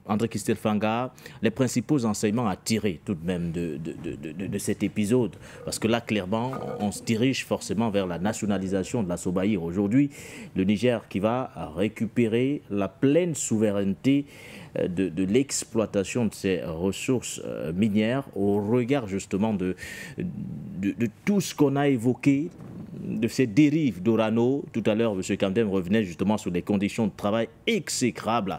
André Christelle Fanga, les principaux enseignements à tirer tout de même de cet épisode. Parce que là, clairement, on se dirige forcément vers la nationalisation de la Sobaïr. Aujourd'hui, le Niger qui va récupérer la pleine souveraineté de l'exploitation de ses ressources minières au regard justement de tout ce qu'on a évoqué, de ces dérives d'Orano. Tout à l'heure, M. Kandem revenait justement sur les conditions de travail exécrables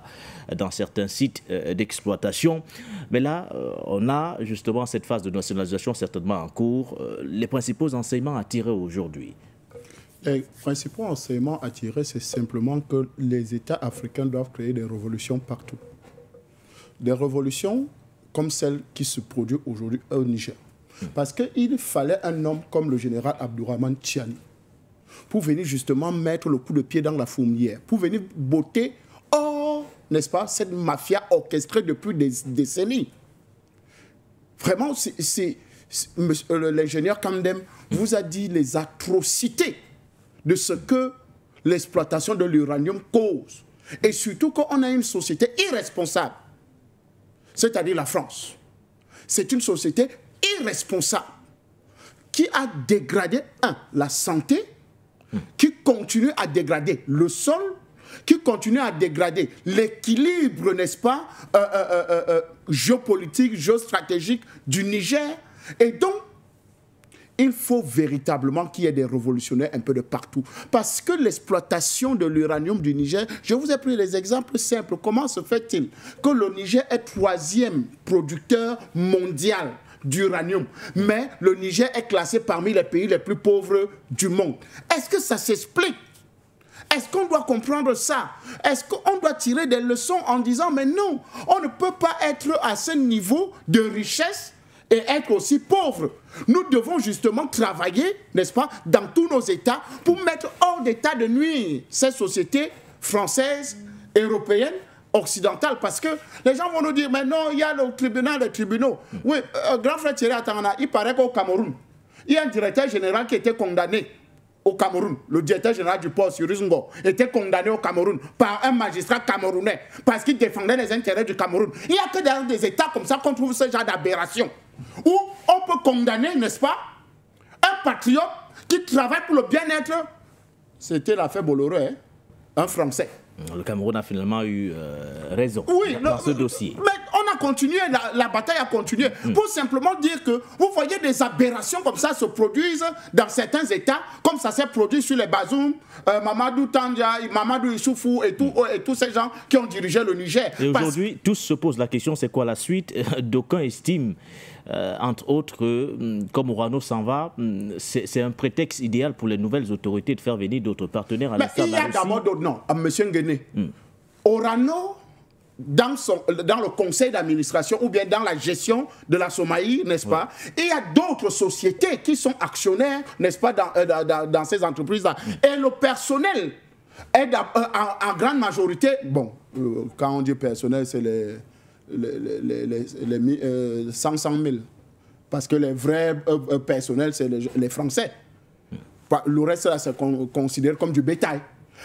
dans certains sites d'exploitation. Mais là, on a justement cette phase de nationalisation certainement en cours. Les principaux enseignements à tirer aujourd'hui? Les principaux enseignements à tirer, c'est simplement que les États africains doivent créer des révolutions partout. Des révolutions comme celle qui se produit aujourd'hui au Niger. Parce qu'il fallait un homme comme le général Abdourahmane Tchiani pour venir justement mettre le coup de pied dans la fourmilière, pour venir botter, n'est-ce pas, cette mafia orchestrée depuis des décennies. Vraiment, l'ingénieur Kandem vous a dit les atrocités de ce que l'exploitation de l'uranium cause. Et surtout qu'on a une société irresponsable, c'est-à-dire la France. C'est une société irresponsable qui a dégradé, la santé, qui continue à dégrader le sol, qui continue à dégrader l'équilibre, n'est-ce pas, géopolitique, géostratégique du Niger. Et donc, il faut véritablement qu'il y ait des révolutionnaires un peu de partout. Parce que l'exploitation de l'uranium du Niger, je vous ai pris les exemples simples. Comment se fait-il que le Niger est 3e producteur mondial d'uranium, mais le Niger est classé parmi les pays les plus pauvres du monde? Est-ce que ça s'explique? Est-ce qu'on doit comprendre ça? Est-ce qu'on doit tirer des leçons en disant, mais non, on ne peut pas être à ce niveau de richesse et être aussi pauvre. Nous devons justement travailler, n'est-ce pas, dans tous nos États pour mettre hors d'état de nuire ces sociétés françaises, européennes, occidentales. Parce que les gens vont nous dire, mais non, il y a le tribunal, les tribunaux. Oui, grand frère Thierry Atangana, il paraît qu'au Cameroun, il y a un directeur général qui était condamné au Cameroun. Le directeur général du port, Cyrus Ngo, était condamné au Cameroun par un magistrat camerounais parce qu'il défendait les intérêts du Cameroun. Il n'y a que dans des États comme ça qu'on trouve ce genre d'aberration, où on peut condamner, n'est-ce pas, un patriote qui travaille pour le bien-être. C'était l'affaire Bolloré, un Français. Le Cameroun a finalement eu raison dans ce dossier. Mais on a continué, la bataille a continué, pour simplement dire que vous voyez des aberrations comme ça se produisent dans certains États, comme ça s'est produit sur les Bazoum, Mamadou Tandja, Mamadou Issoufou et tous ces gens qui ont dirigé le Niger. Et aujourd'hui, tous se posent la question, c'est quoi la suite? D'aucuns estiment, entre autres, que comme Orano s'en va, c'est un prétexte idéal pour les nouvelles autorités de faire venir d'autres partenaires à l'instar de la Russie. Mais il y a d'abord d'autres noms, M. Nguéné. Orano, dans le conseil d'administration ou bien dans la gestion de la Somaï, n'est-ce pas, il y a d'autres sociétés qui sont actionnaires, n'est-ce pas, dans ces entreprises-là. Et le personnel est en grande majorité, bon, quand on dit personnel, c'est les 100 000. Parce que les vrais personnels, c'est les Français. Le reste, là, c'est considéré comme du bétail.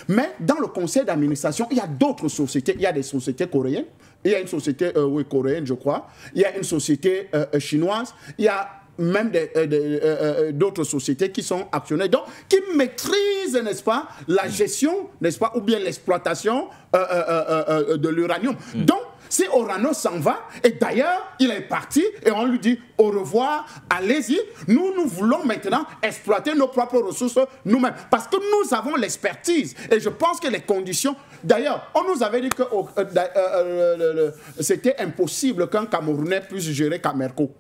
Mais dans le conseil d'administration, il y a d'autres sociétés. Il y a des sociétés coréennes. Il y a une société coréenne, je crois. Il y a une société chinoise. Il y a même d'autres sociétés qui sont actionnaires, donc qui maîtrisent, n'est-ce pas, la gestion, n'est-ce pas, ou bien l'exploitation de l'uranium. Donc, si Orano s'en va, et d'ailleurs, il est parti, et on lui dit au revoir, allez-y, nous voulons maintenant exploiter nos propres ressources nous-mêmes, parce que nous avons l'expertise, et je pense que les conditions... D'ailleurs, on nous avait dit que c'était impossible qu'un Camerounais puisse gérer Camerco,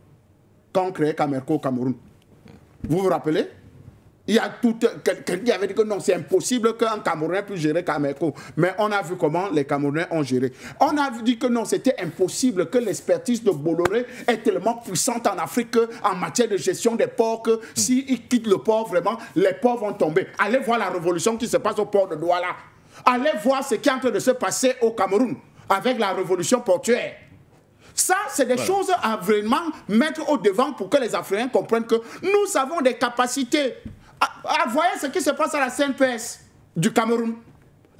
quand on créait Camerco au Cameroun. Vous vous rappelez? Il y a quelqu'un qui avait dit que non, c'est impossible qu'un Camerounais puisse gérer Camerco. Mais on a vu comment les Camerounais ont géré. On a dit que non, c'était impossible, que l'expertise de Bolloré est tellement puissante en Afrique en matière de gestion des ports que s'il quitte le port, vraiment, les ports vont tomber. Allez voir la révolution qui se passe au port de Douala. Allez voir ce qui est en train de se passer au Cameroun avec la révolution portuaire. Ça, c'est des choses à vraiment mettre au devant pour que les Africains comprennent que nous avons des capacités. Voyez ce qui se passe à la CNPS du Cameroun.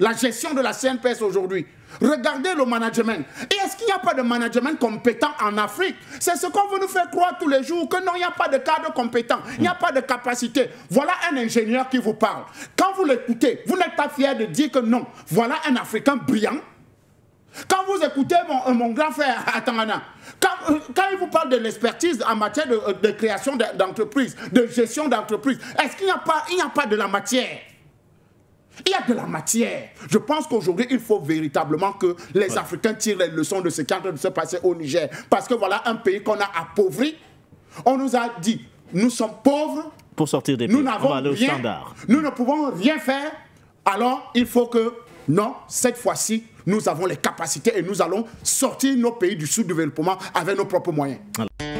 la gestion de la CNPS aujourd'hui. Regardez le management. Et est-ce qu'il n'y a pas de management compétent en Afrique? C'est ce qu'on veut nous faire croire tous les jours, que non, il n'y a pas de cadre compétent, il n'y a pas de capacité. Voilà un ingénieur qui vous parle. Quand vous l'écoutez, vous n'êtes pas fier de dire que non, voilà un Africain brillant. Quand vous écoutez mon grand frère à Tangana, quand il vous parle de l'expertise en matière de création d'entreprise, de gestion d'entreprise, est-ce qu'il n'y a pas de la matière? Il y a de la matière. Je pense qu'aujourd'hui, il faut véritablement que les Africains tirent les leçons de ce qui est en train de se passer au Niger. Parce que voilà un pays qu'on a appauvri. On nous a dit, nous sommes pauvres. Pour sortir des pays, nous n'avons rien. Nous ne pouvons rien faire. Alors, il faut que, non, cette fois-ci, nous avons les capacités et nous allons sortir nos pays du sous-développement avec nos propres moyens. Alors.